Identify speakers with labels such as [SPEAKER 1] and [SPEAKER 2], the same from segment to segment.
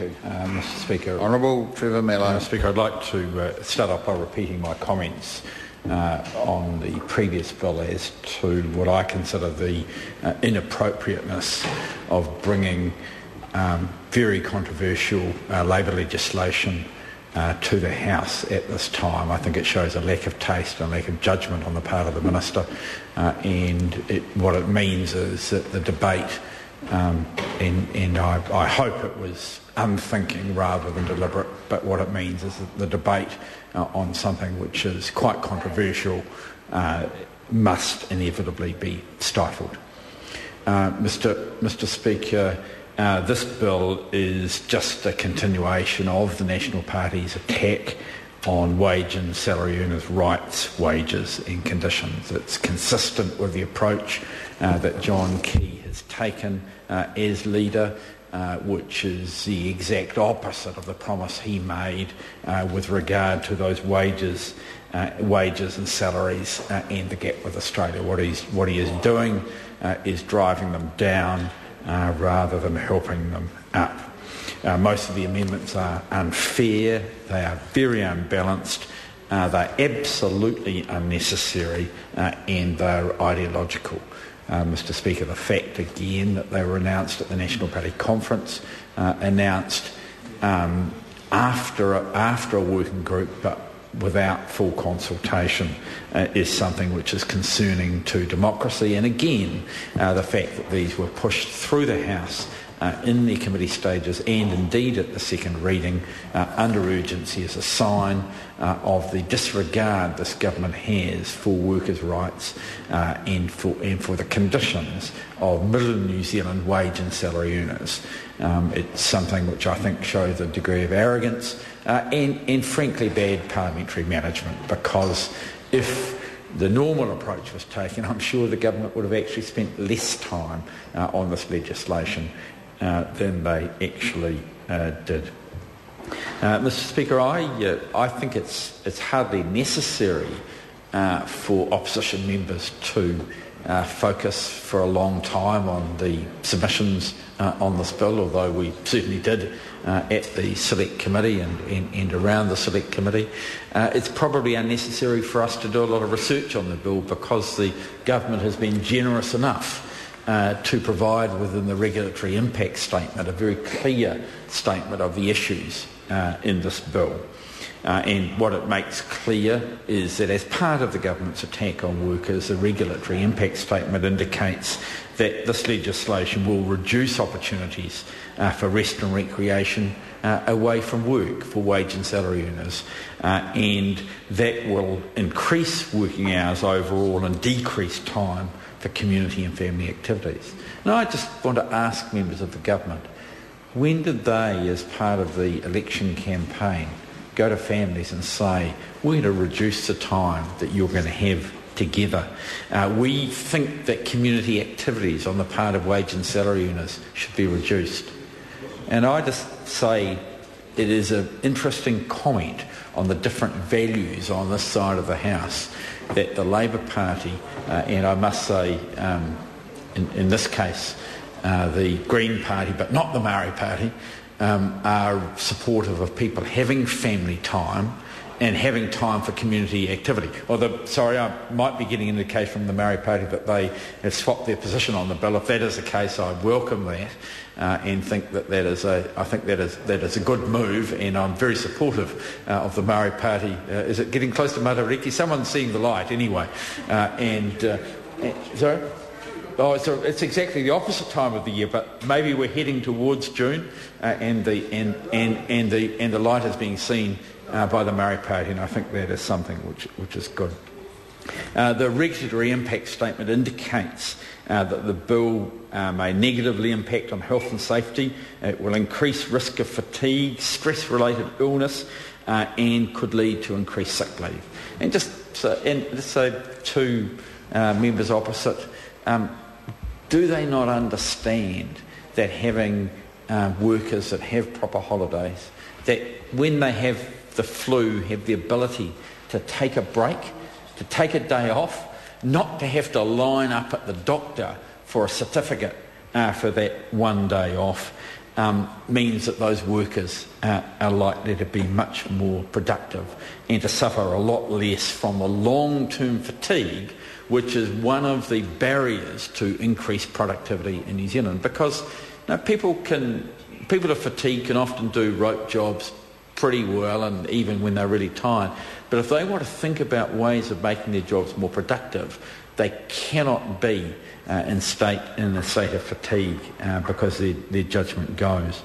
[SPEAKER 1] you, Mr Speaker.
[SPEAKER 2] Honourable Trevor Mello.
[SPEAKER 1] Mr Speaker, I'd like to start off by repeating my comments on the previous bill as to what I consider the inappropriateness of bringing very controversial Labor legislation to the House at this time. I think it shows a lack of taste and lack of judgment on the part of the Minister, and what it means is that the debate, and I hope it was unthinking rather than deliberate, but what it means is that the debate on something which is quite controversial must inevitably be stifled. Mr Speaker, this bill is just a continuation of the National Party's attack on wage and salary earners' rights, wages and conditions. It's consistent with the approach that John Key has taken as leader, which is the exact opposite of the promise he made with regard to those wages and salaries and the gap with Australia. What he is doing is driving them down rather than helping them up. Most of the amendments are unfair, they are very unbalanced, they're absolutely unnecessary, and they're ideological. Mr Speaker, the fact again that they were announced at the National Party conference, announced after a working group but without full consultation, is something which is concerning to democracy. And again, the fact that these were pushed through the House in the committee stages and indeed at the second reading under urgency is a sign of the disregard this government has for workers' rights and for the conditions of middle New Zealand wage and salary earners. It's something which I think shows a degree of arrogance and frankly bad parliamentary management, because if the normal approach was taken, I'm sure the government would have actually spent less time on this legislation than they actually did. Mr Speaker, I think it's hardly necessary for opposition members to focus for a long time on the submissions on this bill, although we certainly did at the Select Committee and around the Select Committee. It's probably unnecessary for us to do a lot of research on the bill because the government has been generous enough to provide within the regulatory impact statement a very clear statement of the issues in this bill. And what it makes clear is that as part of the government's attack on workers, the regulatory impact statement indicates that this legislation will reduce opportunities for rest and recreation away from work for wage and salary earners, and that will increase working hours overall and decrease time for community and family activities. And I just want to ask members of the government, when did they, as part of the election campaign, go to families and say, we're going to reduce the time that you're going to have together? We think that community activities on the part of wage and salary earners should be reduced. And I just say it is an interesting comment on the different values on this side of the House that the Labor Party, and I must say in this case the Green Party but not the Maori Party, are supportive of people having family time and having time for community activity. I might be getting an indication from the Maori Party that they have swapped their position on the bill. If that is the case, I welcome that and think that that is a good move, and I'm very supportive of the Maori Party. Is it getting close to Matariki? Someone's seeing the light anyway. Sorry? Oh, it's exactly the opposite time of the year, but maybe we're heading towards June, and the light is being seen by the Maori Party, and I think that is something which is good. The regulatory impact statement indicates that the bill may negatively impact on health and safety. It will increase risk of fatigue, stress-related illness, and could lead to increased sick leave. And just so to members opposite, do they not understand that having workers that have proper holidays, that when they have the flu, have the ability to take a break, to take a day off, not to have to line up at the doctor for a certificate for that one day off, means that those workers are likely to be much more productive and to suffer a lot less from the long-term fatigue, which is one of the barriers to increased productivity in New Zealand. Because people of fatigue can often do rote jobs pretty well, and even when they're really tired. But if they want to think about ways of making their jobs more productive, they cannot be in a state of fatigue because their judgment goes.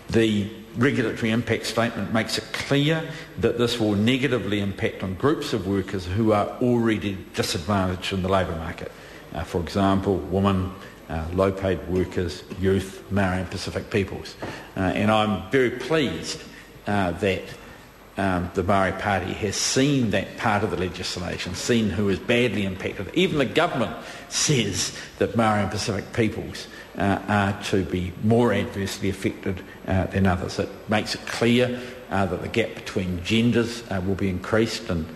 [SPEAKER 1] The regulatory impact statement makes it clear that this will negatively impact on groups of workers who are already disadvantaged in the labour market. For example, women, low-paid workers, youth, Maori and Pacific peoples. And I'm very pleased that the Maori Party has seen that part of the legislation, seen who is badly impacted. Even the government says that Maori and Pacific peoples are to be more adversely affected than others. It makes it clear that the gap between genders will be increased, and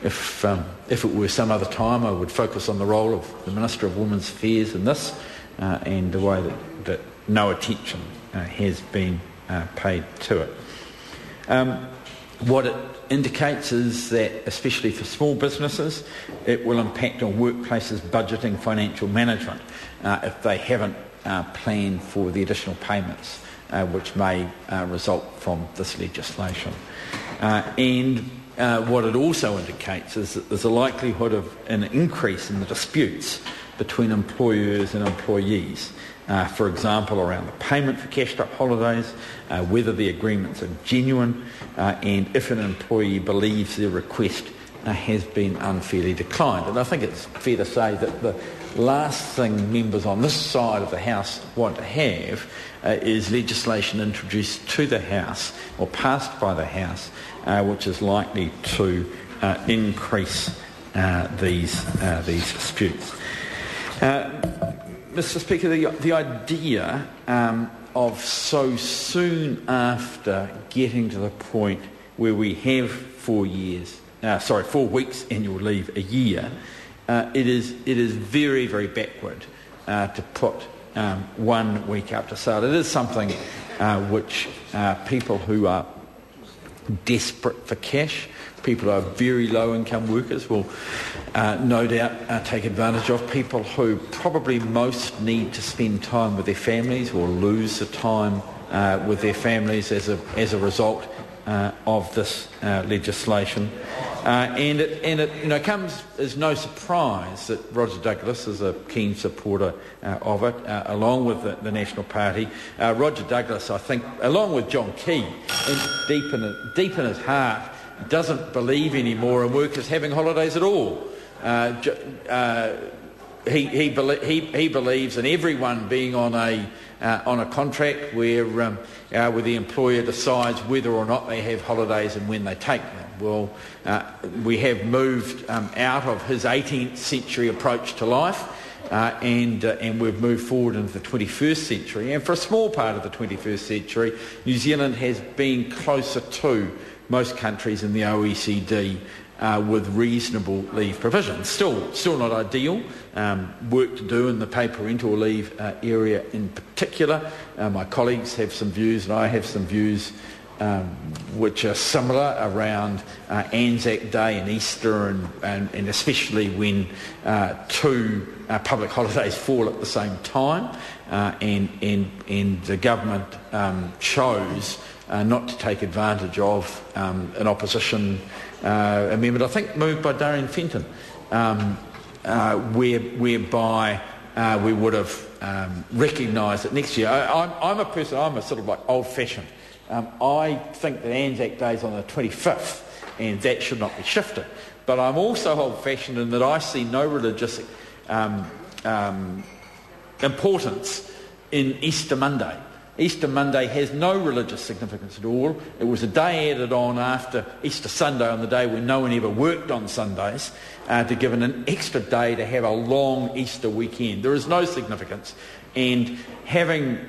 [SPEAKER 1] if it were some other time, I would focus on the role of the Minister of Women's Affairs in this and the way that no attention has been paid to it. What it indicates is that, especially for small businesses, it will impact on workplaces' budgeting, financial management, if they haven't planned for the additional payments which may result from this legislation. And what it also indicates is that there's a likelihood of an increase in the disputes between employers and employees. For example, around the payment for cashed-up holidays, whether the agreements are genuine, and if an employee believes their request has been unfairly declined. And I think it's fair to say that the last thing members on this side of the House want to have is legislation introduced to the House or passed by the House, which is likely to increase these disputes. Mr. Speaker, the idea of so soon after getting to the point where we have 4 weeks annual leave a year, it is very, very backward to put 1 week up to sale. It is something which people who are desperate for cash, people who are very low income workers will no doubt take advantage of. People who probably most need to spend time with their families or lose the time with their families as a result of this legislation. And it comes as no surprise that Roger Douglas is a keen supporter of it, along with the National Party. Roger Douglas, I think, along with John Key, deep in his heart, doesn't believe anymore in workers having holidays at all. He believes in everyone being on a contract where the employer decides whether or not they have holidays and when they take them. Well, we have moved out of his 18th century approach to life, and we've moved forward into the 21st century. And for a small part of the 21st century, New Zealand has been closer to most countries in the OECD with reasonable leave provisions. Still not ideal. Work to do in the paid parental leave area in particular. My colleagues have some views, and I have some views which are similar around Anzac Day and Easter, and especially when two public holidays fall at the same time, and the government chose not to take advantage of an opposition amendment, I think moved by Darian Fenton, whereby we would have recognised that next year. I'm a sort of like old-fashioned. I think that Anzac Day is on the 25th, and that should not be shifted. But I'm also old-fashioned in that I see no religious importance in Easter Monday. Easter Monday has no religious significance at all. It was a day added on after Easter Sunday, on the day when no one ever worked on Sundays, to give an extra day to have a long Easter weekend. There is no significance. And having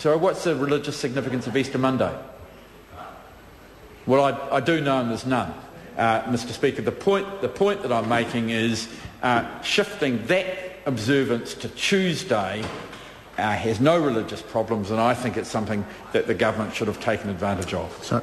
[SPEAKER 1] what's the religious significance of Easter Monday? Well, I do know there's none, Mr. Speaker. The point that I'm making is shifting that observance to Tuesday has no religious problems, and I think it's something that the government should have taken advantage of.
[SPEAKER 2] So